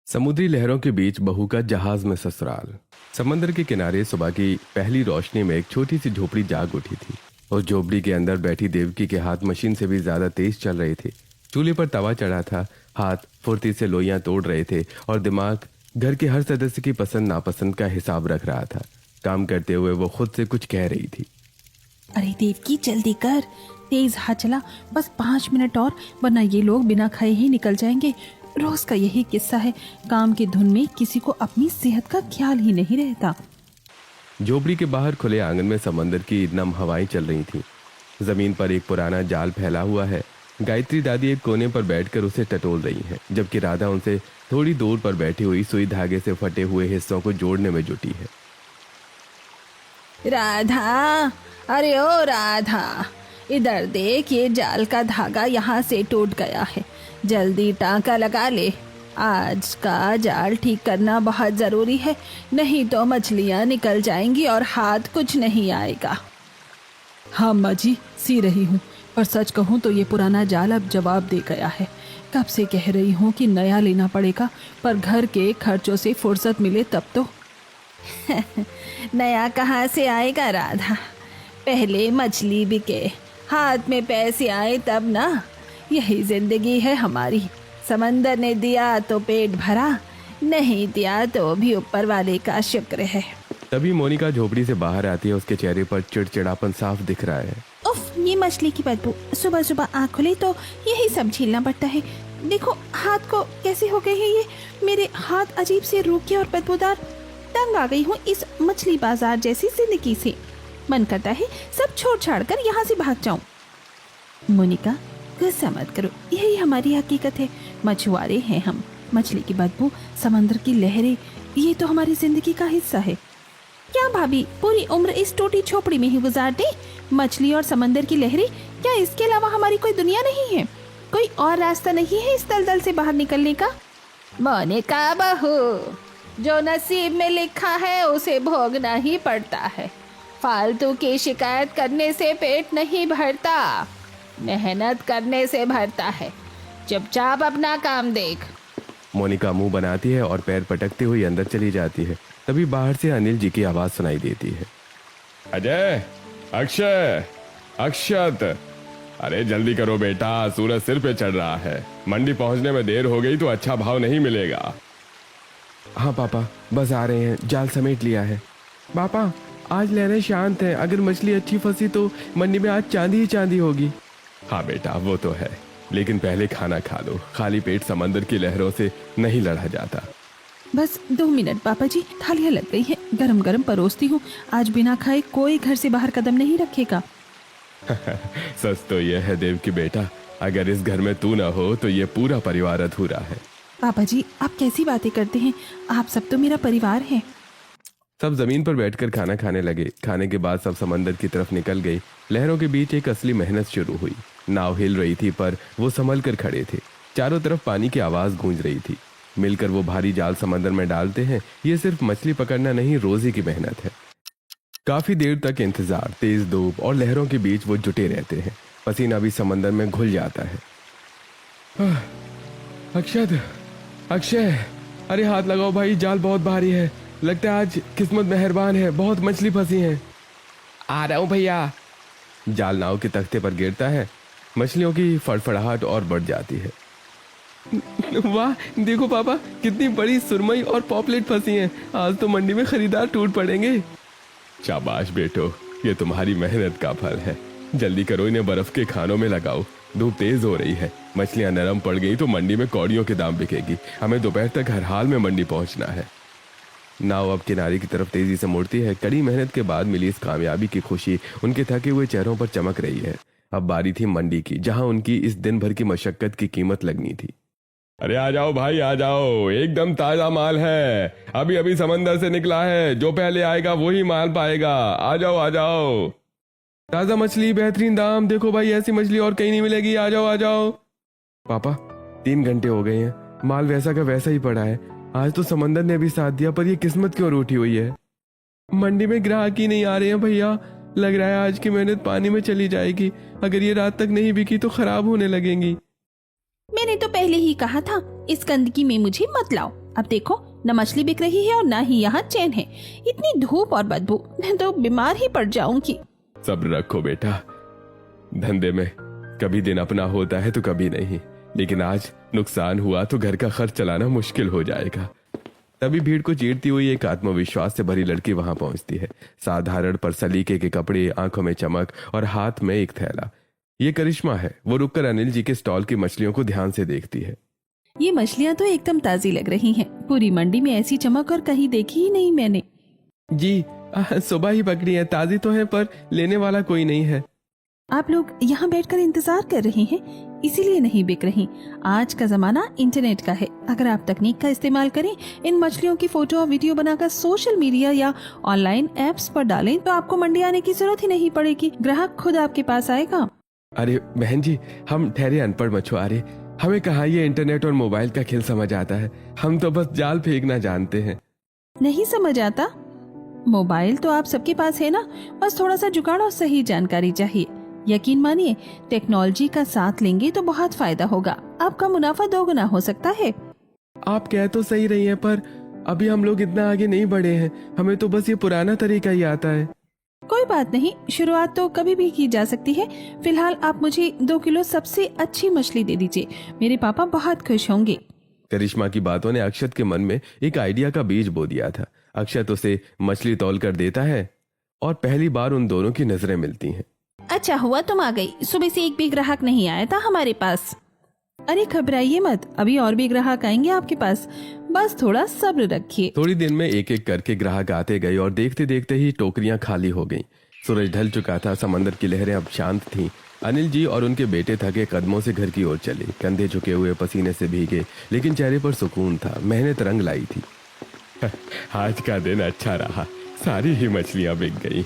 समुद्री लहरों के बीच बहू का जहाज में ससुराल। समंदर के किनारे सुबह की पहली रोशनी में एक छोटी सी झोपड़ी जाग उठी थी। उस झोपड़ी के अंदर बैठी देवकी के हाथ मशीन से भी ज्यादा तेज चल रहे थे। चूल्हे पर तवा चढ़ा था, हाथ फुर्ती से लोइयां तोड़ रहे थे और दिमाग घर के हर सदस्य की पसंद नापसंद का हिसाब रख रहा था। काम करते हुए वो खुद से कुछ कह रही थी। अरे देवकी जल्दी कर, तेज हाथ चला, बस 5 मिनट और, वरना ये लोग बिना खाए ही निकल जाएंगे। रोज का यही किस्सा है, काम की धुन में किसी को अपनी सेहत का ख्याल ही नहीं रहता। झोपड़ी के बाहर खुले आंगन में समंदर की नम हवाएं चल रही थीं। जमीन पर एक पुराना जाल फैला हुआ है। गायत्री दादी एक कोने पर बैठकर उसे टटोल रही हैं, जबकि राधा उनसे थोड़ी दूर पर बैठी हुई सुई धागे से फटे हुए हिस्सों को जोड़ने में जुटी है। राधा, अरे ओ राधा, इधर देख, ये जाल का धागा यहाँ से टूट गया है, जल्दी टांका लगा ले। आज का जाल ठीक करना बहुत जरूरी है, नहीं तो मछलियाँ निकल जाएंगी और हाथ कुछ नहीं आएगा। हाँ माँ जी, सी रही हूँ, पर सच कहूँ तो ये पुराना जाल अब जवाब दे गया है। कब से कह रही हूँ कि नया लेना पड़ेगा, पर घर के खर्चों से फुर्सत मिले तब तो। नया कहाँ से आएगा राधा, पहले मछली बिके, हाथ में पैसे आए तब ना। यही जिंदगी है हमारी। समंदर ने दिया तो पेट भरा, नहीं दिया तो भी ऊपर वाले का शुक्र है। तभी मोनिका झोपड़ी से बाहर आती है। उसके चेहरे पर चिड़चिड़ापन साफ दिख रहा है। उफ, ये मछली की बदबू, सुबह सुबह आँख खुली तो यही सब झेलना पड़ता है। देखो हाथ को कैसे हो गए हैं ये, मेरे हाथ अजीब से रूखे और बदबूदार। तंग आ गई हूँ इस मछली बाजार जैसी जिंदगी से। मन करता है सब छोड़ छाड़ कर यहाँ से भाग जाऊं। मोनिका, गुस्सा मत करो, यही हमारी हकीकत है। मछुआरे हैं हम। मछली की बदबू, समंदर की लहरें, ये तो हमारी जिंदगी का हिस्सा है। क्या भाभी, पूरी उम्र इस टूटी झोपड़ी में ही गुजार दी? मछली और समंदर की लहरें, क्या इसके अलावा हमारी कोई दुनिया नहीं है? कोई और रास्ता नहीं है इस दलदल से बाहर निकलने का? मोनिका बहू, जो नसीब में लिखा है उसे भोगना ही पड़ता है। फालतू की शिकायत करने से पेट नहीं भरता, मेहनत करने से भरता है। चुपचाप अपना काम देख। मोनिका मुंह बनाती है और पैर पटकते हुए अंदर चली जाती है। तभी बाहर से अनिल जी की आवाज सुनाई देती है। अजय, अक्षय, अक्षत, अरे जल्दी करो बेटा, सूरज सिर पे चढ़ रहा है। मंडी पहुंचने में देर हो गई तो अच्छा भाव नहीं मिलेगा। हाँ पापा, बस आ रहे हैं, जाल समेट लिया है। पापा, आज लहरें शांत हैं, अगर मछली अच्छी फंसी तो मंडी में आज चांदी ही चांदी होगी। हाँ बेटा, वो तो है, लेकिन पहले खाना खा लो। खाली पेट समंदर की लहरों से नहीं लड़ा जाता। बस 2 मिनट पापा जी, थालियाँ लग गई है, गरम गरम परोसती हूँ। आज बिना खाए कोई घर से बाहर कदम नहीं रखेगा। सच तो यह है देव की बेटा, अगर इस घर में तू न हो तो ये पूरा परिवार अधूरा है। पापा जी, आप कैसी बातें करते हैं? आप सब तो मेरा परिवार है। सब जमीन पर बैठकर खाना खाने लगे। खाने के बाद सब समंदर की तरफ निकल गए। लहरों के बीच एक असली मेहनत शुरू हुई। नाव हिल रही थी पर वो संभल कर खड़े थे। चारों तरफ पानी की आवाज गूंज रही थी। मिलकर वो भारी जाल समंदर में डालते हैं। ये सिर्फ मछली पकड़ना नहीं, रोजी की मेहनत है। काफी देर तक इंतजार, तेज धूप और लहरों के बीच वो जुटे रहते हैं। पसीना भी समंदर में घुल जाता है। अक्षत, अक्षय, अरे हाथ लगाओ भाई, जाल बहुत भारी है। लगता है आज किस्मत मेहरबान है, बहुत मछली फंसी है। आ रहा हूं भैया। जाल नाव के तख्ते पर गिरता है। मछलियों की फड़फड़ाहट और बढ़ जाती है। वाह, देखो पापा, कितनी बड़ी सुरमई और पॉपलेट फंसी हैं। आज तो मंडी में खरीदार टूट पड़ेंगे। शाबाश बेटो, ये तुम्हारी मेहनत का फल है। जल्दी करो, इन्हें बर्फ के खानों में लगाओ। धूप तेज हो रही है, मछलियां नरम पड़ गई तो मंडी में कौड़ियों के दाम बिकेगी। हमें दोपहर तक हर हाल में मंडी पहुंचना है। नाव अब किनारे की तरफ तेजी से मुड़ती है। कड़ी मेहनत के बाद मिली इस कामयाबी की खुशी उनके थके हुए चेहरों पर चमक रही है। अब बारी थी मंडी की, जहां उनकी इस दिन भर की मशक्कत की कीमत लगनी थी। अरे आ जाओ भाई, आ जाओ, एकदम ताजा माल है, अभी अभी समंदर से निकला है। जो पहले आएगा वही माल पाएगा। आ जाओ, आ जाओ। ताजा मछली, बेहतरीन दाम। देखो भाई, ऐसी मछली और कहीं नहीं मिलेगी। आ जाओ, आ जाओ। पापा, 3 घंटे हो गए हैं, माल वैसा का वैसा ही पड़ा है। आज तो समंदर ने भी साथ दिया, पर ये किस्मत क्यों रूठी हुई है? मंडी में ग्राहक ही नहीं आ रहे हैं भैया। लग रहा है आज की मेहनत पानी में चली जाएगी। अगर ये रात तक नहीं बिकी तो खराब होने लगेंगी। मैंने तो पहले ही कहा था, इस गंदगी में मुझे मत लाओ। अब देखो, न मछली बिक रही है और न ही यहाँ चैन है। इतनी धूप और बदबू, मैं तो बीमार ही पड़ जाऊंगी। सब्र रखो बेटा, धंधे में कभी दिन अपना होता है तो कभी नहीं, लेकिन आज नुकसान हुआ तो घर का खर्च चलाना मुश्किल हो जाएगा। तभी भीड़ को चीरती हुई एक आत्मविश्वास से भरी लड़की वहां पहुंचती है। साधारण पर सलीके के कपड़े, आंखों में चमक और हाथ में एक थैला। ये करिश्मा है। वो रुककर अनिल जी के स्टॉल की मछलियों को ध्यान से देखती है। ये मछलियाँ तो एकदम ताजी लग रही हैं। पूरी मंडी में ऐसी चमक और कहीं देखी ही नहीं मैंने। जी सुबह ही पकड़ी है, ताजी तो है पर लेने वाला कोई नहीं है। आप लोग यहाँ बैठकर इंतजार कर रहे हैं, इसीलिए नहीं बिक रही। आज का जमाना इंटरनेट का है। अगर आप तकनीक का इस्तेमाल करें, इन मछलियों की फोटो और वीडियो बनाकर सोशल मीडिया या ऑनलाइन एप्स पर डालें तो आपको मंडी आने की जरूरत ही नहीं पड़ेगी। ग्राहक खुद आपके पास आएगा। अरे बहन जी, हम ठहरे अनपढ़ मछुआरे, हमें कहाँ ये इंटरनेट और मोबाइल का खेल समझ आता है। हम तो बस जाल फेंकना जानते हैं। नहीं समझ आता? मोबाइल तो आप सबके पास है ना, बस थोड़ा सा जुगाड़ और सही जानकारी चाहिए। यकीन मानिए, टेक्नोलॉजी का साथ लेंगे तो बहुत फायदा होगा। आपका मुनाफा दोगुना हो सकता है। आप कह तो सही रही हैं, पर अभी हम लोग इतना आगे नहीं बढ़े हैं। हमें तो बस ये पुराना तरीका ही आता है। कोई बात नहीं, शुरुआत तो कभी भी की जा सकती है। फिलहाल आप मुझे 2 किलो सबसे अच्छी मछली दे दीजिए, मेरे पापा बहुत खुश होंगे। करिश्मा की बातों ने अक्षत के मन में एक आइडिया का बीज बो दिया था। अक्षत उसे मछली तौल कर देता है और पहली बार उन दोनों की नजरें मिलती हैं। अच्छा हुआ तुम आ गई। सुबह से एक भी ग्राहक नहीं आया था हमारे पास। अरे घबराइए मत, अभी और भी ग्राहक आएंगे आपके पास, बस थोड़ा सब्र रखिए। थोड़ी देर में एक एक करके ग्राहक आते गए और देखते देखते ही टोकरियां खाली हो गईं। सूरज ढल चुका था, समंदर की लहरें अब शांत थीं। अनिल जी और उनके बेटे थके कदमों से घर की ओर चले। कंधे झुके हुए, पसीने से भीगे, लेकिन चेहरे पर सुकून था। मेहनत रंग लाई थी। आज का दिन अच्छा रहा, सारी ही मछलियां बिक गई।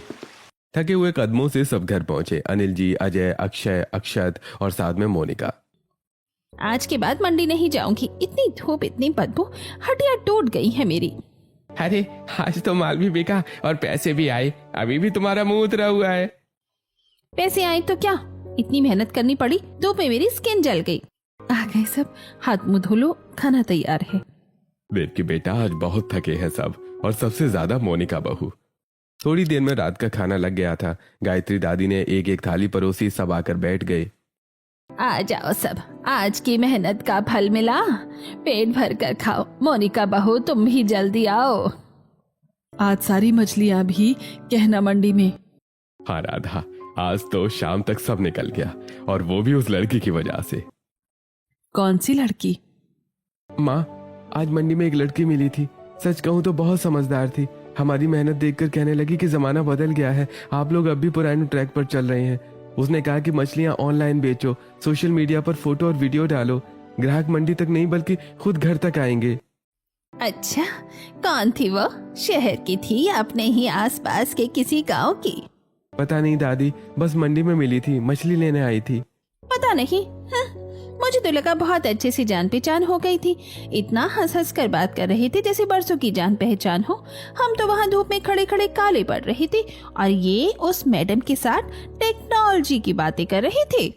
थके हुए कदमों से सब घर पहुंचे। अनिल जी, अजय, अक्षय, अक्षत और साथ में मोनिका। आज के बाद मंडी नहीं जाऊंगी। इतनी धूप, इतनी बदबू, हड्डियां टूट गई है मेरी। अरे आज तो माल भी बिका और पैसे भी आए, अभी भी तुम्हारा मुंह उतरा हुआ है। पैसे आए तो क्या, इतनी मेहनत करनी पड़ी, धूप में मेरी स्किन जल गई। आ गए सब, हाथ मुंह धो लो, खाना तैयार है। देख के बेटा, आज बहुत थके हैं सब, और सबसे ज्यादा मोनिका बहू। थोड़ी देर में रात का खाना लग गया था। गायत्री दादी ने एक एक थाली परोसी, सब आकर बैठ गए। आ जाओ सब, आज की मेहनत का फल मिला, पेट भर कर खाओ। मोनिका बहू तुम भी जल्दी आओ। आज सारी मछलियां भी कहना मंडी में। हाँ राधा, आज तो शाम तक सब निकल गया, और वो भी उस लड़की की वजह से। कौन सी लड़की? माँ, आज मंडी में एक लड़की मिली थी। सच कहूँ तो बहुत समझदार थी। हमारी मेहनत देखकर कहने लगी कि जमाना बदल गया है, आप लोग अब भी पुराने ट्रैक पर चल रहे हैं। उसने कहा कि मछलियां ऑनलाइन बेचो, सोशल मीडिया पर फोटो और वीडियो डालो, ग्राहक मंडी तक नहीं बल्कि खुद घर तक आएंगे। अच्छा, कौन थी वो? शहर की थी या अपने ही आसपास के किसी गांव की? पता नहीं दादी, बस मंडी में मिली थी, मछली लेने आई थी। पता नहीं। मुझे तो लगा बहुत अच्छे से जान पहचान हो गई थी। इतना हंस हंस कर बात कर रहे थे जैसे बरसों की जान पहचान हो। हम तो वहाँ धूप में खड़े खड़े काले पड़ रहे थे और ये उस मैडम के साथ टेक्नोलॉजी की बातें कर रहे थे।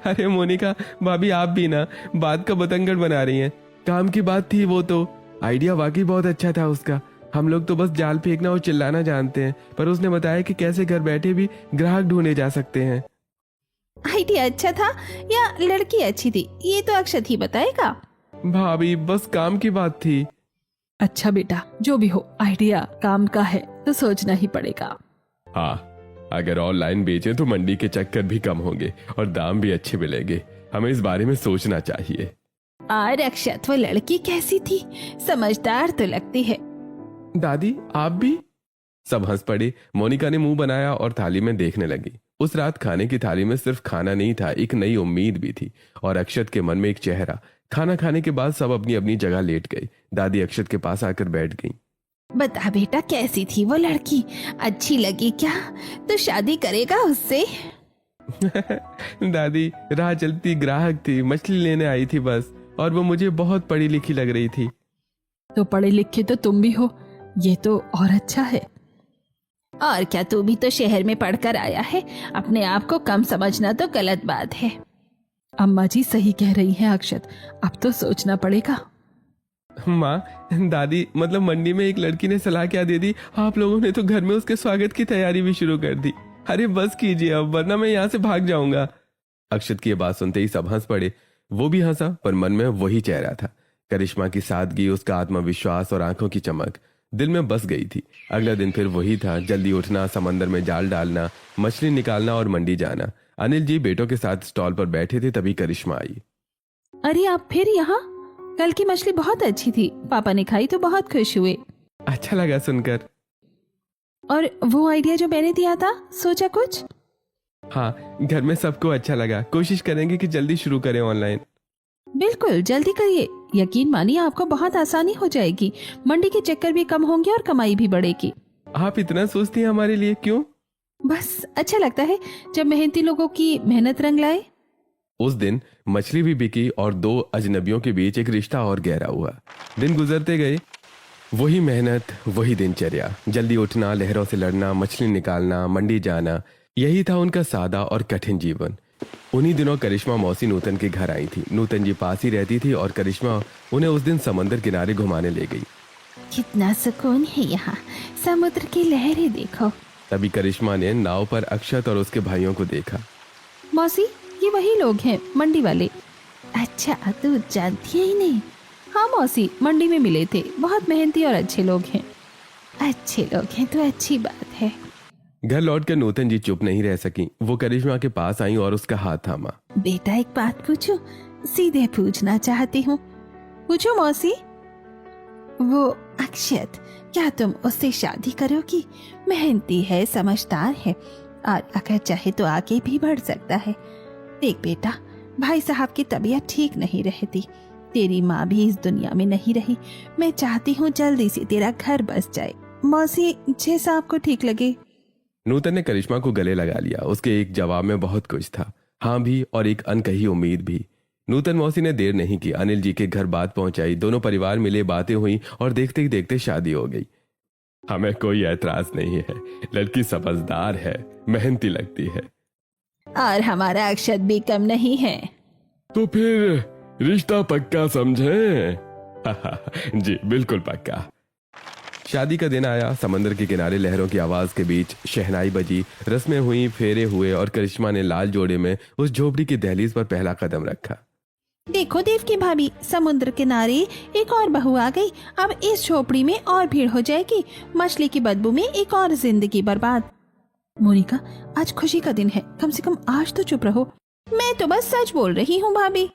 अरे मोनिका भाभी, आप भी ना बात का बतंगड़ बना रही हैं। काम की बात थी वो तो। आइडिया वाकई बहुत अच्छा था उसका। हम लोग तो बस जाल फेंकना और चिल्लाना जानते हैं, पर उसने बताया कि कैसे घर बैठे भी ग्राहक ढूंढे जा सकते हैं। आइडिया अच्छा था या लड़की अच्छी थी, ये तो अक्षत ही बताएगा। भाभी, बस काम की बात थी। अच्छा बेटा, जो भी हो, आइडिया काम का है तो सोचना ही पड़ेगा। हाँ, अगर ऑनलाइन बेचें तो मंडी के चक्कर भी कम होंगे और दाम भी अच्छे मिलेंगे। हमें इस बारे में सोचना चाहिए। और अक्षत, वो लड़की कैसी थी? समझदार तो लगती है। दादी, आप भी? सब हंस पड़े। मोनिका ने मुंह बनाया और थाली में देखने लगी। उस रात खाने की थाली में सिर्फ खाना नहीं था, एक नई उम्मीद भी थी। और अक्षत के मन में एक चेहरा। खाना खाने के बाद सब अपनी अपनी जगह लेट गई। दादी अक्षत के पास आकर बैठ गई। बता बेटा, कैसी थी वो लड़की? अच्छी लगी क्या? तो शादी करेगा उससे? दादी, राह चलती ग्राहक थी, मछली लेने आई थी बस, और वो मुझे बहुत पढ़ी लिखी लग रही थी। तो पढ़े लिखे तो तुम भी हो, ये तो और अच्छा है। और क्या, तू भी तो शहर में पढ़कर आया है। अपने आप को कम समझना तो गलत बात है। अम्मा जी सही कह रही हैं अक्षत, अब तो सोचना पड़ेगा। माँ, दादी मतलब मंडी में एक लड़की ने सलाह क्या दे दी, आप लोगों ने तो घर में उसके स्वागत की तैयारी भी शुरू कर दी। अरे बस कीजिए अब, वरना मैं यहाँ से भाग जाऊंगा। अक्षत की ये बात सुनते ही सब हंस पड़े। वो भी हंसा, पर मन में वही चेहरा था। करिश्मा की सादगी, उसका आत्मविश्वास और आंखों की चमक दिल में बस गई थी। अगला दिन फिर वही था, जल्दी उठना, समंदर में जाल डालना, मछली निकालना और मंडी जाना। अनिल जी बेटों के साथ स्टॉल पर बैठे थे, तभी करिश्मा आई। अरे आप फिर यहाँ? कल की मछली बहुत अच्छी थी, पापा ने खाई तो बहुत खुश हुए। अच्छा लगा सुनकर। और वो आइडिया जो मैंने दिया था, सोचा कुछ? हाँ, घर में सबको अच्छा लगा। कोशिश करेंगे कि जल्दी शुरू करें ऑनलाइन। बिल्कुल जल्दी करिए, यकीन मानिए आपको बहुत आसानी हो जाएगी। मंडी के चक्कर भी कम होंगे और कमाई भी बढ़ेगी। आप इतना सोचती हैं हमारे लिए, क्यों? बस अच्छा लगता है जब मेहनती लोगों की मेहनत रंग लाए। उस दिन मछली भी बिकी और दो अजनबियों के बीच एक रिश्ता और गहरा हुआ। दिन गुजरते गए, वही मेहनत, वही दिनचर्या। जल्दी उठना, लहरों से लड़ना, मछली निकालना, मंडी जाना, यही था उनका सादा और कठिन जीवन। उन्हीं दिनों करिश्मा मौसी नूतन के घर आई थी। नूतन जी पास ही रहती थी और करिश्मा उन्हें उस दिन समंदर किनारे घुमाने ले गई। कितना सुकून है यहाँ, समुद्र की लहरें देखो। तभी करिश्मा ने नाव पर अक्षत और उसके भाइयों को देखा। मौसी, ये वही लोग हैं, मंडी वाले। अच्छा, तू जानती है ही नहीं? हाँ मौसी, मंडी में मिले थे, बहुत मेहनती और अच्छे लोग हैं। अच्छे लोग हैं तो अच्छी बात है। घर लौटकर नूतन जी चुप नहीं रह सकी। वो करिश्मा के पास आई और उसका हाथ थामा। बेटा एक बात पूछूं? सीधे पूछना चाहती हूँ। पूछो मौसी। वो अक्षत, क्या तुम उससे शादी करोगी? मेहनती है, समझदार है और अगर चाहे तो आगे भी बढ़ सकता है। देख बेटा, भाई साहब की तबीयत ठीक नहीं रहती, तेरी माँ भी इस दुनिया में नहीं रही। मैं चाहती हूँ जल्दी से तेरा घर बस जाए। मौसी, जैसा आपको ठीक लगे। नूतन ने करिश्मा को गले लगा लिया। उसके एक जवाब में बहुत कुछ था, हाँ भी और एक अनकही उम्मीद भी। नूतन मौसी ने देर नहीं की, अनिल जी के घर बात पहुंचाई। दोनों परिवार मिले, बातें हुई और देखते ही देखते शादी हो गई। हमें कोई ऐतराज नहीं है, लड़की समझदार है, मेहनती लगती है। और हमारा अक्षत भी कम नहीं है। तो फिर रिश्ता पक्का समझे? जी बिल्कुल पक्का। शादी का दिन आया। समंदर के किनारे लहरों की आवाज के बीच शहनाई बजी, रस्में हुई, फेरे हुए और करिश्मा ने लाल जोड़े में उस झोपड़ी की दहलीज पर पहला कदम रखा। देखो देव की भाभी, समुद्र किनारे एक और बहू आ गई। अब इस झोपड़ी में और भीड़ हो जाएगी। मछली की बदबू में एक और जिंदगी बर्बाद। मोनिका, आज खुशी का दिन है, कम से कम आज तो चुप रहो। मैं तो बस सच बोल रही हूँ भाभी।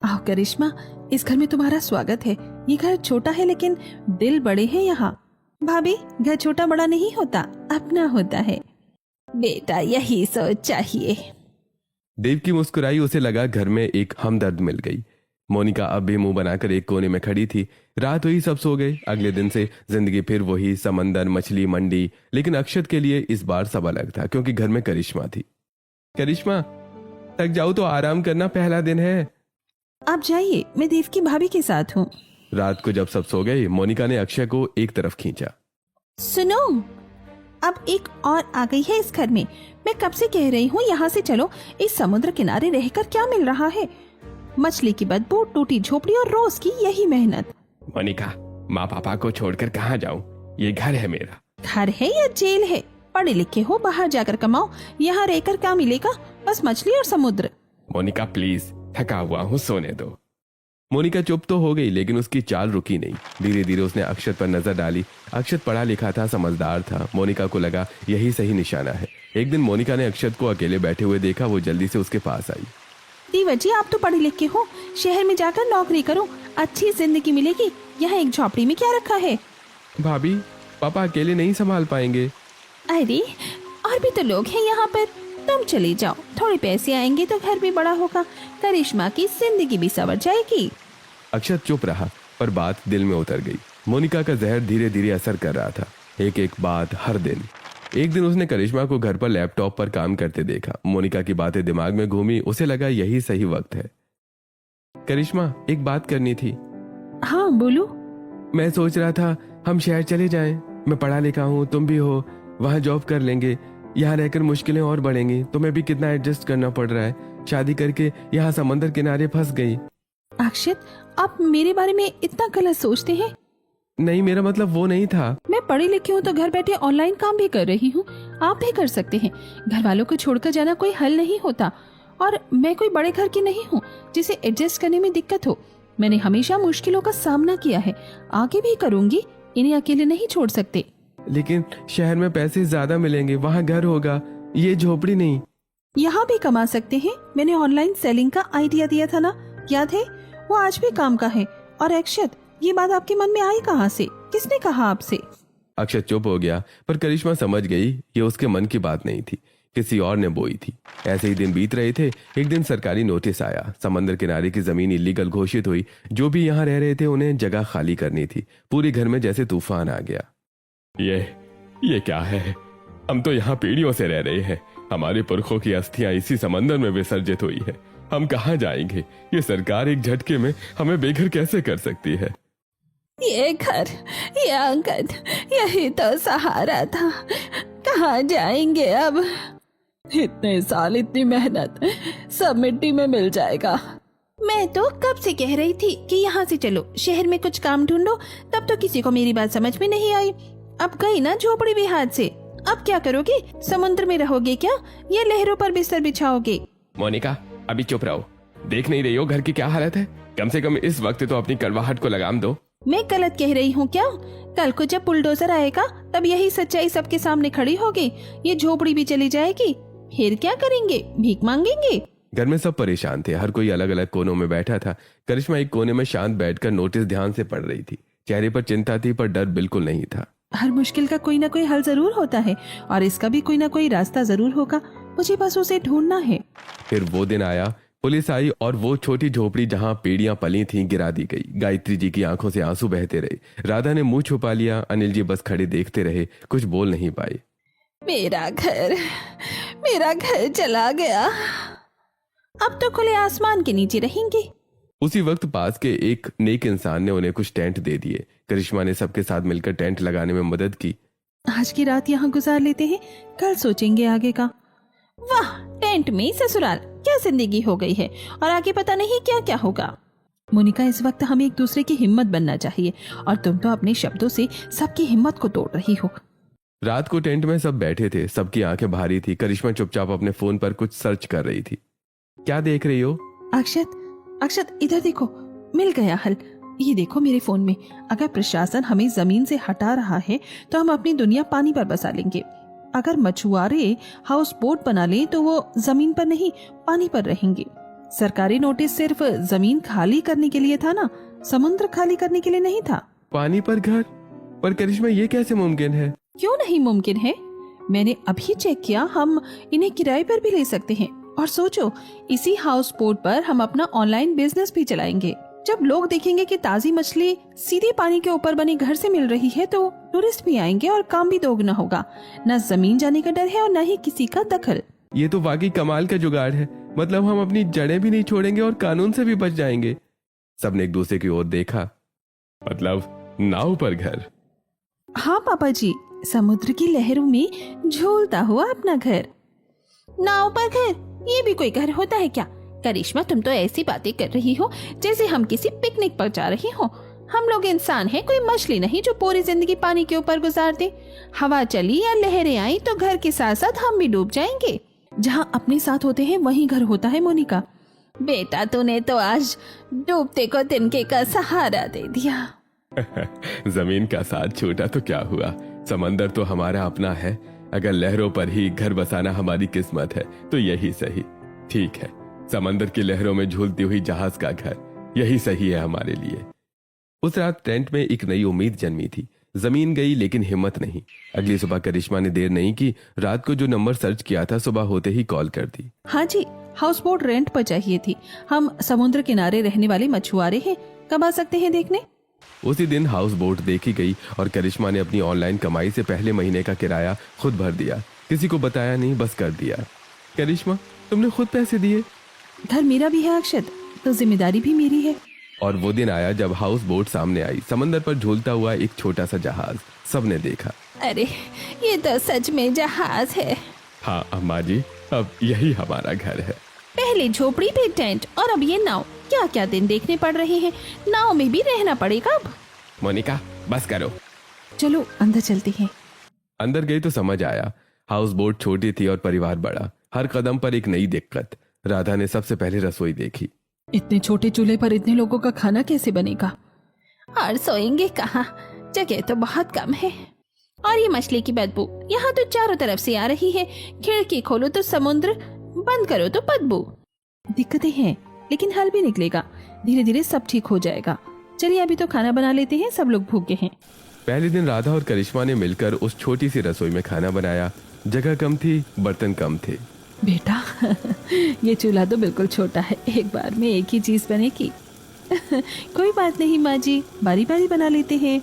आओ करिश्मा, इस घर में तुम्हारा स्वागत है। ये घर छोटा है लेकिन दिल बड़े हैं यहाँ। भाभी, घर छोटा बड़ा नहीं होता, अपना होता है। बेटा, यही सोच चाहिए। देव की मुस्कुराई, उसे लगा घर में एक हमदर्द मिल गई। मोनिका अब भी मुंह बनाकर एक कोने में खड़ी थी। रात हुई, सब सो गए। अगले दिन से जिंदगी फिर वही, समंदर, मछली, मंडी। लेकिन अक्षत के लिए इस बार सब अलग था, क्योंकि घर में करिश्मा थी। करिश्मा, थक जाओ तो आराम करना, पहला दिन है। आप जाइए, मैं देव की भाभी के साथ हूँ। रात को जब सब सो गए, मोनिका ने अक्षय को एक तरफ खींचा। सुनो, अब एक और आ गई है इस घर में। मैं कब से कह रही हूँ यहाँ से चलो। इस समुद्र किनारे रहकर क्या मिल रहा है? मछली की बदबू, टूटी झोपड़ी और रोज की यही मेहनत। मोनिका, माँ पापा को छोड़कर कहाँ जाऊँ? ये घर है मेरा। घर है या जेल है? पढ़े लिखे हो, बाहर जाकर कमाओ। यहाँ रहकर क्या मिलेगा? बस मछली और समुद्र। मोनिका प्लीज, थका हुआ हूँ, सोने दो। मोनिका चुप तो हो गई, लेकिन उसकी चाल रुकी नहीं। धीरे धीरे उसने अक्षत पर नजर डाली। अक्षत पढ़ा लिखा था, समझदार था। मोनिका को लगा यही सही निशाना है। एक दिन मोनिका ने अक्षत को अकेले बैठे हुए देखा। वो जल्दी से उसके पास आई। दीवा जी, आप तो पढ़े लिखे हो, शहर में जाकर नौकरी करो, अच्छी जिंदगी मिलेगी। यहाँ एक झोपड़ी में क्या रखा है? भाभी, पापा अकेले नहीं संभाल पाएंगे। अरे, और भी तो लोग हैं यहाँ पर। तुम चले जाओ, थोड़े पैसे आएंगे तो घर भी बड़ा होगा, करिश्मा की जिंदगी भी संवर जाएगी। अक्षत चुप रहा, पर बात दिल में उतर गई। मोनिका का जहर धीरे धीरे असर कर रहा था। एक एक बात, हर दिन। एक दिन उसने करिश्मा को घर पर लैपटॉप पर काम करते देखा। मोनिका की बातें दिमाग में घूमी। उसे लगा यही सही वक्त है। करिश्मा, एक बात करनी थी। हाँ बोलो। मैं सोच रहा था हम शहर चले जाएं। मैं पढ़ा लिखा हूँ, तुम भी हो, वहाँ जॉब कर लेंगे। यहाँ रहकर मुश्किलें और बढ़ेंगी। तुम्हें भी कितना एडजस्ट करना पड़ रहा है। शादी करके यहाँ समंदर किनारे फंस गई। अक्षत, आप मेरे बारे में इतना गलत सोचते हैं। नहीं, मेरा मतलब वो नहीं था। मैं पढ़ी लिखी हूँ तो घर बैठे ऑनलाइन काम भी कर रही हूँ, आप भी कर सकते हैं। घर वालों को छोड़कर जाना कोई हल नहीं होता, और मैं कोई बड़े घर की नहीं हूँ जिसे एडजस्ट करने में दिक्कत हो। मैंने हमेशा मुश्किलों का सामना किया है, आगे भी करूंगी। इन्हें अकेले नहीं छोड़ सकते। लेकिन शहर में पैसे ज्यादा मिलेंगे, वहाँ घर होगा, ये झोपड़ी नहीं। यहाँ भी कमा सकते हैं। मैंने ऑनलाइन सेलिंग का आइडिया दिया था ना, याद है? वो आज भी काम का है। और अक्षत, ये बात आपके मन में आई कहाँ से? किसने कहा आपसे? अक्षत चुप हो गया, पर करिश्मा समझ गई ये उसके मन की बात नहीं थी, किसी और ने बोई थी। ऐसे ही दिन बीत रहे थे। एक दिन सरकारी नोटिस आया, समंदर किनारे की जमीन इलीगल घोषित हुई। जो भी यहाँ रह रहे थे उन्हें जगह खाली करनी थी। पूरे घर में जैसे तूफान आ गया। ये क्या है? हम तो यहाँ पीढ़ियों से रह रहे हैं। हमारे पुरखों की अस्थियां इसी समंदर में विसर्जित हुई है। हम कहाँ जाएंगे? ये सरकार एक झटके में हमें बेघर कैसे कर सकती है? ये घर, ये आंगन, यही तो सहारा था। कहाँ जाएंगे अब? इतने साल, इतनी मेहनत, सब मिट्टी में मिल जाएगा। मैं तो कब से कह रही थी कि यहाँ से चलो, शहर में कुछ काम ढूंढो। तब तो किसी को मेरी बात समझ में नहीं आई। अब गई ना झोपड़ी भी हाथ से। अब क्या करोगे? समुद्र में रहोगे क्या, या लहरों पर बिस्तर बिछाओगे? मोनिका, अभी चुप रहो। देख नहीं रही हो घर की क्या हालत है? कम से कम इस वक्त तो अपनी कड़वाहट को लगाम दो। मैं गलत कह रही हूँ क्या? कल को जब बुलडोजर आएगा तब यही सच्चाई सबके सामने खड़ी होगी। ये झोपड़ी भी चली जाएगी। फिर क्या करेंगे? भीख मांगेंगे? घर में सब परेशान थे, हर कोई अलग अलग कोनों में बैठा था। करिश्मा एक कोने में शांत बैठकर नोटिस ध्यान से पढ़ रही थी। चेहरे पर चिंता थी, पर डर बिल्कुल नहीं था। हर मुश्किल का कोई ना कोई हल जरूर होता है, और इसका भी कोई ना कोई रास्ता जरूर होगा। मुझे बस उसे ढूंढना है। फिर वो दिन आया, पुलिस आई और वो छोटी झोपड़ी जहाँ पेड़ियां पली थीं गिरा दी गई। गायत्री जी की आंखों से आंसू बहते रहे। राधा ने मुंह छुपा लिया। अनिल जी बस खड़े देखते रहे, कुछ बोल नहीं पाए। मेरा घर चला गया। अब तो खुले आसमान के नीचे रहेंगे। उसी वक्त पास के एक नेक इंसान ने उन्हें कुछ टेंट दे दिए। करिश्मा ने सबके साथ मिलकर टेंट लगाने में मदद की। आज की रात यहाँ गुजार लेते हैं, कल सोचेंगे आगे का। वाह, टेंट में ससुराल, क्या जिंदगी हो गई है, और आगे पता नहीं क्या क्या होगा। मोनिका, इस वक्त हमें एक दूसरे की हिम्मत बनना चाहिए, और तुम तो अपने शब्दों से सबकी हिम्मत को तोड़ रही हो। रात को टेंट में सब बैठे थे, सबकी आंखें भारी थी। करिश्मा चुपचाप अपने फोन पर कुछ सर्च कर रही थी। क्या देख रही हो? अक्षत, इधर देखो, मिल गया हल। ये देखो मेरे फोन में। अगर प्रशासन हमें जमीन से हटा रहा है तो हम अपनी दुनिया पानी पर बसा लेंगे। अगर मछुआरे हाउस बोट बना लें तो वो जमीन पर नहीं, पानी पर रहेंगे। सरकारी नोटिस सिर्फ जमीन खाली करने के लिए था ना, समुद्र खाली करने के लिए नहीं था। पानी पर घर? पर करिश्मा, ये कैसे मुमकिन है? क्यों नहीं मुमकिन है? मैंने अभी चेक किया, हम इन्हें किराए पर भी ले सकते हैं। और सोचो, इसी हाउस बोट पर हम अपना ऑनलाइन बिजनेस भी चलाएंगे। जब लोग देखेंगे कि ताजी मछली सीधे पानी के ऊपर बने घर से मिल रही है तो टूरिस्ट भी आएंगे और काम भी दोगुना होगा। न जमीन जाने का डर है और न ही किसी का दखल। ये तो वाकई कमाल का जुगाड़ है। मतलब हम अपनी जड़ें भी नहीं छोड़ेंगे और कानून से भी बच जाएंगे। सबने एक दूसरे की ओर देखा। मतलब नाव पर घर? हाँ पापा जी, समुद्र की लहरों में झूलता हुआ अपना घर। नाव पर घर? ये भी कोई घर होता है क्या? करिश्मा, तुम तो ऐसी बातें कर रही हो जैसे हम किसी पिकनिक पर जा रही हो। हम लोग इंसान हैं, कोई मछली नहीं जो पूरी जिंदगी पानी के ऊपर गुजार दे। हवा चली या लहरें आई तो घर के साथ साथ हम भी डूब जाएंगे। जहाँ अपने साथ होते हैं वहीं घर होता है। मोनिका बेटा, तूने तो आज डूबते को तिनके का सहारा दे दिया। जमीन का साथ छूटा तो क्या हुआ? समंदर तो हमारा अपना है। अगर लहरों पर ही घर बसाना हमारी किस्मत है तो यही सही। ठीक है, समंदर की लहरों में झूलती हुई जहाज का घर, यही सही है हमारे लिए। उस रात टेंट में एक नई उम्मीद जन्मी थी। जमीन गई लेकिन हिम्मत नहीं। अगली सुबह करिश्मा ने देर नहीं की। रात को जो नंबर सर्च किया था सुबह होते ही कॉल कर दी। हाँ जी, हाउस बोट रेंट पर चाहिए थी। हम समुद्र किनारे रहने वाले मछुआरे हैं, कब आ सकते हैं देखने? उसी दिन हाउस बोट देखी गई और करिश्मा ने अपनी ऑनलाइन कमाई से पहले महीने का किराया खुद भर दिया। किसी को बताया नहीं, बस कर दिया। करिश्मा, तुमने खुद पैसे दिए? घर मेरा भी है अक्षत, तो जिम्मेदारी भी मेरी है। और वो दिन आया जब हाउस बोट सामने आई। समंदर पर झूलता हुआ एक छोटा सा जहाज। सबने देखा। अरे, ये तो सच में जहाज है। हाँ अम्मा जी, अब यही हमारा घर है। पहले झोपड़ी पे टेंट और अब ये नाव, क्या क्या दिन देखने पड़ रहे हैं। नाव में भी रहना पड़ेगा अब। मोनिका बस करो। चलो अंदर चलते हैं। अंदर गई तो समझ आया हाउस बोट छोटी थी और परिवार बड़ा। हर कदम पर एक नई दिक्कत। राधा ने सबसे पहले रसोई देखी। इतने छोटे चूल्हे पर इतने लोगों का खाना कैसे बनेगा? और सोएंगे कहाँ, जगह तो बहुत कम है। और ये मछली की बदबू यहाँ तो चारों तरफ से आ रही है। खिड़की खोलो तो समुद्र, बंद करो तो बदबू। दिक्कतें हैं लेकिन हल भी निकलेगा। धीरे धीरे सब ठीक हो जाएगा। चलिए अभी तो खाना बना लेते हैं, सब लोग भूखे हैं। पहले दिन राधा और करिश्मा ने मिलकर उस छोटी सी रसोई में खाना बनाया। जगह कम थी, बर्तन कम थे। बेटा ये चूल्हा तो बिल्कुल छोटा है, एक बार में एक ही चीज बनेगी। कोई बात नहीं माँ जी, बारी बारी बना लेते हैं।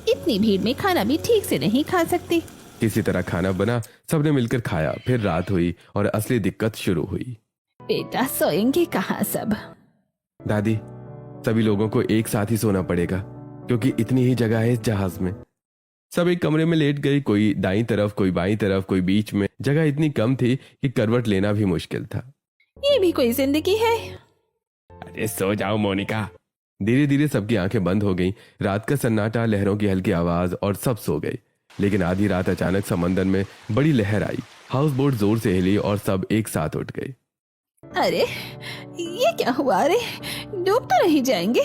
इतनी भीड़ में खाना भी ठीक से नहीं खा सकते। किसी तरह खाना बना, सबने मिलकर खाया। फिर रात हुई और असली दिक्कत शुरू हुई। बेटा सोएंगे कहाँ सब? दादी, सभी लोगों को एक साथ ही सोना पड़ेगा क्योंकि इतनी ही जगह है इस जहाज में। सब एक कमरे में लेट गई, कोई दाईं तरफ, कोई बाईं तरफ, कोई बीच में। जगह इतनी कम थी कि करवट लेना भी मुश्किल था। ये भी कोई जिंदगी है? अरे सो जाओ मोनिका। धीरे धीरे सबकी आंखें बंद हो गईं। रात का सन्नाटा, लहरों की हल्की आवाज और सब सो गए। लेकिन आधी रात अचानक समंदर में बड़ी लहर आई। हाउस बोट जोर से हिली और सब एक साथ उठ गए। अरे ये क्या हुआ? अरे डूब तो नहीं जाएंगे?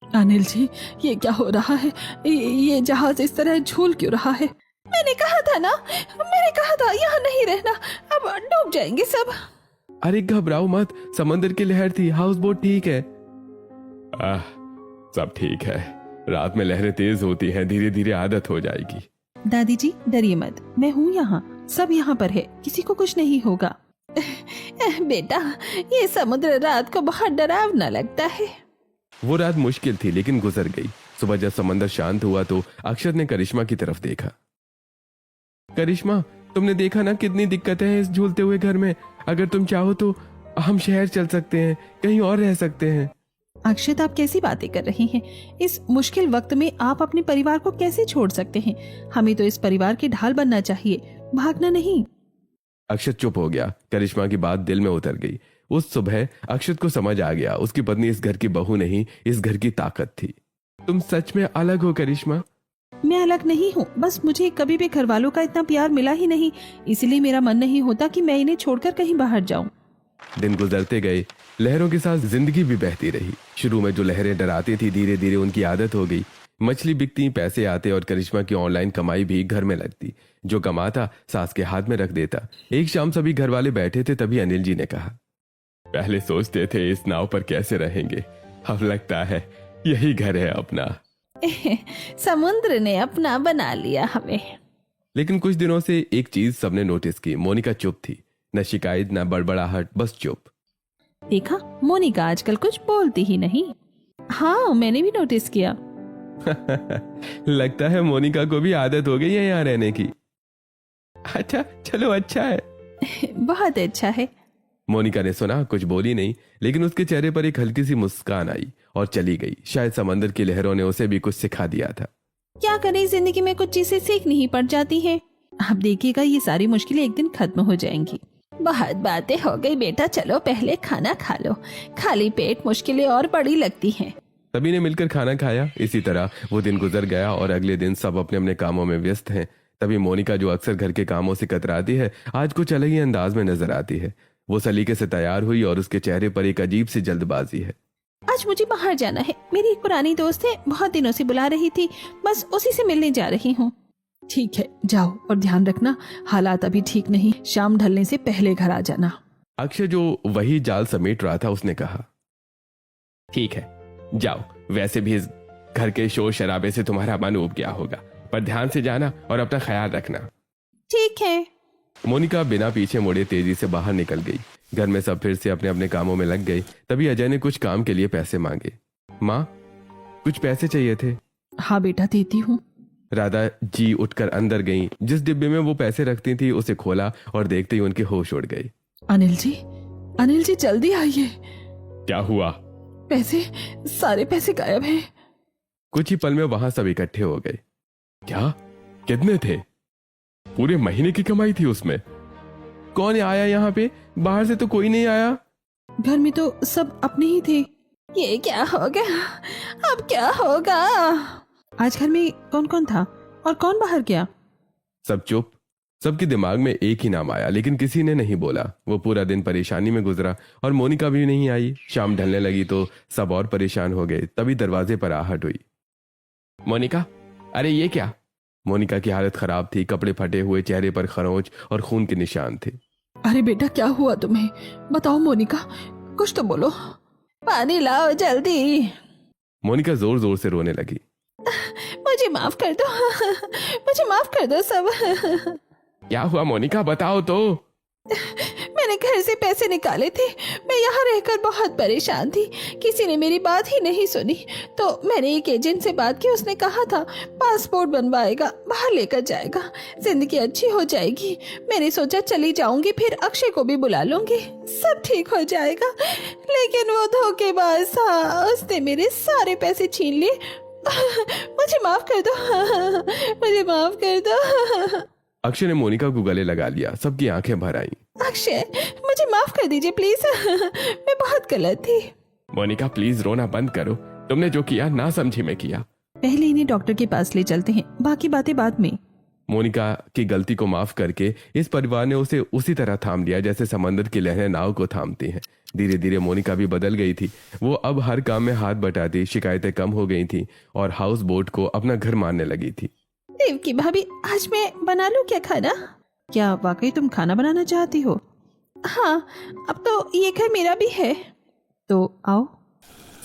अनिल जी, ये क्या हो रहा है? ये जहाज इस तरह झूल क्यों रहा है? मैंने कहा था ना, मैंने कहा था यहाँ नहीं रहना, अब डूब जाएंगे सब। अरे घबराओ मत, समंदर की लहर थी, हाउस बोट ठीक है। सब ठीक है। रात में लहरें तेज होती हैं, धीरे धीरे आदत हो जाएगी। दादी जी डरिए मत, मैं हूँ यहाँ, सब यहाँ पर है, किसी को कुछ नहीं होगा। बेटा ये समुद्र रात को बहुत डरावना लगता है। वो रात मुश्किल थी लेकिन गुजर गई। सुबह जब समंदर शांत हुआ तो अक्षत ने करिश्मा की तरफ देखा। करिश्मा, तुमने देखा ना कितनी दिक्कतें हैं इस झूलते हुए घर में। अगर तुम चाहो तो हम शहर चल सकते हैं, कहीं और रह सकते हैं। अक्षत आप कैसी बातें कर रही हैं? इस मुश्किल वक्त में आप अपने परिवार को कैसे छोड़ सकते हैं? हमें तो इस परिवार की ढाल बनना चाहिए, भागना नहीं। अक्षत चुप हो गया। करिश्मा की बात दिल में उतर गई। उस सुबह अक्षत को समझ आ गया उसकी पत्नी इस घर की बहू नहीं, इस घर की ताकत थी। तुम सच में अलग हो करिश्मा। मैं अलग नहीं हूँ, बस मुझे कभी भी घर वालों का इतना प्यार मिला ही नहीं, इसलिए मेरा मन नहीं होता कि मैं इन्हें छोड़कर कहीं बाहर जाऊं। दिन गुजरते गए, लहरों के साथ जिंदगी भी बहती रही। शुरू में जो लहरें डराती थी, धीरे धीरे उनकी आदत हो गई। मछली बिकती, पैसे आते और करिश्मा की ऑनलाइन कमाई भी घर में लगती। जो कमाता सास के हाथ में रख देता। एक शाम सभी घर वाले बैठे थे, तभी अनिल जी ने कहा, पहले सोचते थे इस नाव पर कैसे रहेंगे, अब लगता है यही घर है अपना। समुद्र ने अपना बना लिया हमें। लेकिन कुछ दिनों से एक चीज सबने नोटिस की। मोनिका चुप थी, न शिकायत न बड़बड़ाहट, बस चुप। देखा, मोनिका आजकल कुछ बोलती ही नहीं। हाँ मैंने भी नोटिस किया। लगता है मोनिका को भी आदत हो गई है यहाँ रहने की। अच्छा चलो, अच्छा है। बहुत अच्छा है। मोनिका ने सुना, कुछ बोली नहीं, लेकिन उसके चेहरे पर एक हल्की सी मुस्कान आई और चली गई। शायद समंदर की लहरों ने उसे भी कुछ सिखा दिया था। क्या करें, जिंदगी में कुछ चीजें सीखनी ही पड़ जाती है। अब देखिएगा ये सारी मुश्किलें एक दिन खत्म हो जाएंगी। बहुत बातें हो गई बेटा, चलो पहले खाना खा लो, खाली पेट मुश्किलें और बड़ी लगती हैं। सभी ने मिलकर खाना खाया। इसी तरह वो दिन गुजर गया और अगले दिन सब अपने अपने कामों में व्यस्त हैं। तभी मोनिका, जो अक्सर घर के कामों से कतराती है, आज कुछ अलग ही अंदाज में नजर आती है। वो सलीके से तैयार हुई और उसके चेहरे पर एक अजीब सी जल्दबाजी है। आज मुझे बाहर जाना है, मेरी एक पुरानी दोस्त है, बहुत दिनों से बुला रही थी, बस उसी से मिलने जा रही हूँ। ठीक है, जाओ और ध्यान रखना, हालात अभी ठीक नहीं, शाम ढलने से पहले घर आ जाना। अक्षय, जो वही जाल समेट रहा था, उसने कहा, ठीक है जाओ, वैसे भी इस घर के शोर शराबे से तुम्हारा मन उब गया होगा, पर ध्यान से जाना और अपना ख्याल रखना। ठीक है। मोनिका बिना पीछे मुड़े तेजी से बाहर निकल गई। घर में सब फिर से अपने अपने कामों में लग गए। तभी अजय ने कुछ काम के लिए पैसे मांगे। माँ, कुछ पैसे चाहिए थे। हाँ बेटा, देती हूँ। राधा जी उठकर अंदर गईं। जिस डिब्बे में वो पैसे रखती थी उसे खोला और देखते ही उनके होश उड़ गए। अनिल जी जल्दी आइए। क्या हुआ? पैसे, सारे पैसे गायब हैं। कुछ ही पल में वहां सब इकट्ठे हो गए। क्या? कितने थे? पूरे महीने की कमाई थी उसमें। कौन आया यहाँ पे? बाहर से तो कोई नहीं आया। घर में तो सब अपने ही थे। ये क्या हो गया? अब क्या होगा? आज घर में कौन कौन था और कौन बाहर गया? सब चुप। सबके दिमाग में एक ही नाम आया, लेकिन किसी ने नहीं बोला। वो पूरा दिन परेशानी में गुजरा और मोनिका भी नहीं आई। शाम ढलने लगी तो सब और परेशान हो गए। तभी दरवाजे पर आहट हुई। मोनिका, अरे ये क्या? मोनिका की हालत खराब थी, कपड़े फटे हुए, चेहरे पर खरोंच और खून के निशान थे। अरे बेटा, क्या हुआ तुम्हें? बताओ मोनिका, कुछ तो बोलो। पानी लाओ जल्दी। मोनिका जोर जोर से रोने लगी। मुझे माफ कर दो, मुझे माफ कर दो सब। क्या हुआ मोनिका, बताओ तो। मैंने घर से पैसे निकाले थे। मैं यहाँ रहकर बहुत परेशान थी। किसी ने मेरी बात ही नहीं सुनी। तो मैंने एक एजेंट से बात की। उसने कहा था पासपोर्ट बनवाएगा, बाहर लेकर जाएगा, जिंदगी अच्छी हो जाएगी। मैंने सोचा चली जाऊंगी, फिर अक्षय को भी बुला लूंगी, सब ठीक हो जाएगा। लेकिन वो धोखेबाज था, उसने मेरे सारे पैसे छीन लिए। मुझे माफ कर दो, मुझे माफ कर दो। अक्षय ने मोनिका को गले लगा लिया। सबकी आंखें भर आईं। अक्षय, मुझे माफ कर दीजिए प्लीज। मैं बहुत गलत थी। मोनिका प्लीज रोना बंद करो। तुमने जो किया ना समझी में किया। पहले इन्हें डॉक्टर के पास ले चलते हैं, बाकी बातें बाद में। मोनिका की गलती को माफ करके इस परिवार ने उसे उसी तरह थाम लिया जैसे समंदर की लहरें नाव को थामती हैं। धीरे धीरे मोनिका भी बदल गई थी। वो अब हर काम में हाथ बटाती, शिकायतें कम हो गई थी और हाउस बोट को अपना घर मानने लगी थी। देवकी भाभी, आज मैं बना लूं क्या खाना? क्या वाकई तुम खाना बनाना चाहती हो? हाँ, अब तो ये घर मेरा भी है। तो आओ।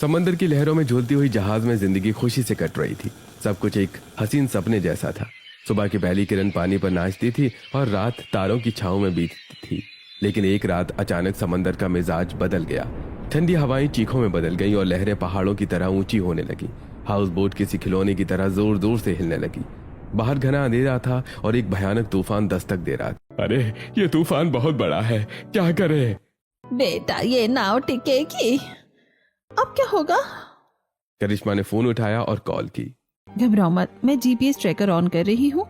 समंदर की लहरों में झूलती हुई जहाज में जिंदगी खुशी से कट रही थी। सब कुछ एक हसीन सपने जैसा था। सुबह की पहली किरण पानी पर नाचती थी और रात तारों की छांव में बीतती थी। लेकिन एक रात अचानक समंदर का मिजाज बदल गया। ठंडी हवाएं चीखों में बदल गईं और लहरें पहाड़ों की तरह ऊंची होने लगी। हाउस बोट किसी खिलौने की तरह जोर जोर से हिलने लगी। बाहर घना अंधेरा था और एक भयानक तूफान दस्तक दे रहा था। अरे ये तूफान बहुत बड़ा है, क्या करें? बेटा, ये नाव टिकेगी। अब क्या होगा? करिश्मा ने फोन उठाया और कॉल की। घबराओ मत, मैं जीपीएस ट्रैकर ऑन कर रही हूँ।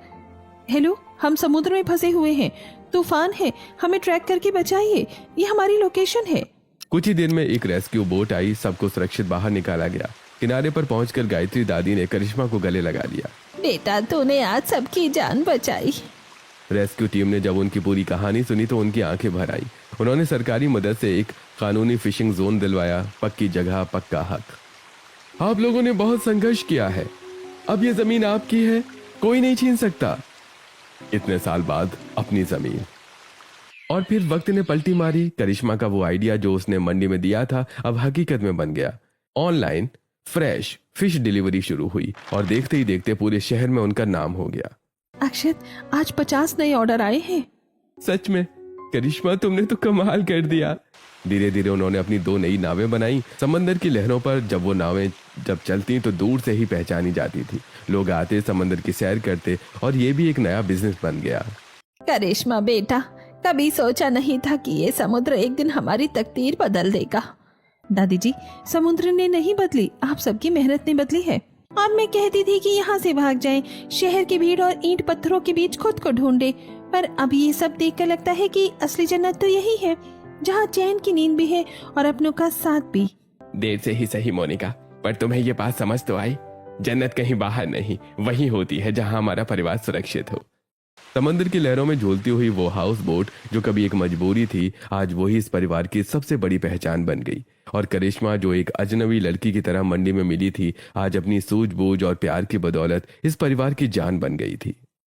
हेलो, हम समुद्र में फंसे हुए हैं, तूफान है, हमें ट्रैक करके बचाइए, ये हमारी लोकेशन है। कुछ ही देर में एक रेस्क्यू बोट आई। सबको सुरक्षित बाहर निकाला गया। किनारे पर पहुंचकर गायत्री दादी ने करिश्मा को गले लगा लिया। बेटा, तूने आज सबकी जान बचाई। रेस्क्यू टीम ने जब उनकी पूरी कहानी सुनी तो उनकी आंखें भर आई। उन्होंने सरकारी मदद से एक कानूनी फिशिंग जोन दिलवाया, पक्की जगह, पक्का हक। आप लोगों ने बहुत संघर्ष किया है, अब ये जमीन आपकी है, कोई नहीं छीन सकता। इतने साल बाद अपनी जमीन। और फिर वक्त ने पलटी मारी। करिश्मा का वो आइडिया जो उसने मंडी में दिया था अब हकीकत में बन गया। ऑनलाइन फ्रेश फिश डिलीवरी शुरू हुई और देखते ही देखते पूरे शहर में उनका नाम हो गया। अक्षत, आज 50 नए ऑर्डर आए हैं। सच में करिश्मा, तुमने तो कमाल कर दिया। धीरे धीरे उन्होंने अपनी 2 नई नावें बनाई। समंदर की लहरों पर जब वो नावें चलती तो दूर से ही पहचानी जाती थी। लोग आते, समंदर की सैर करते और ये भी एक नया बिजनेस बन गया। करिश्मा बेटा, कभी सोचा नहीं था कि ये समुद्र एक दिन हमारी तकदीर बदल देगा। दादी जी, समुद्र ने नहीं बदली, आप सबकी मेहनत ने बदली है। और मैं कहती थी कि यहाँ से भाग जाएं, शहर की भीड़ और ईंट पत्थरों के बीच खुद को ढूंढे। पर अब ये सब देखकर लगता है कि असली जन्नत तो यही है, जहाँ चैन की नींद भी है और अपनों का साथ भी। देर से ही सही मोनिका, पर तुम्हें ये बात समझ तो आई, जन्नत कहीं बाहर नहीं, वही होती है जहाँ हमारा परिवार सुरक्षित हो। समंदर की लहरों में झूलती हुई वो हाउस बोट जो कभी एक मजबूरी थी, आज वही इस परिवार की सबसे बड़ी पहचान बन गई। और करिश्मा जो एक अजनबी लड़की की तरह मंडी में मिली थी, आज अपनी सूझबूझ और प्यार की बदौलत इस परिवार की जान बन गई थी।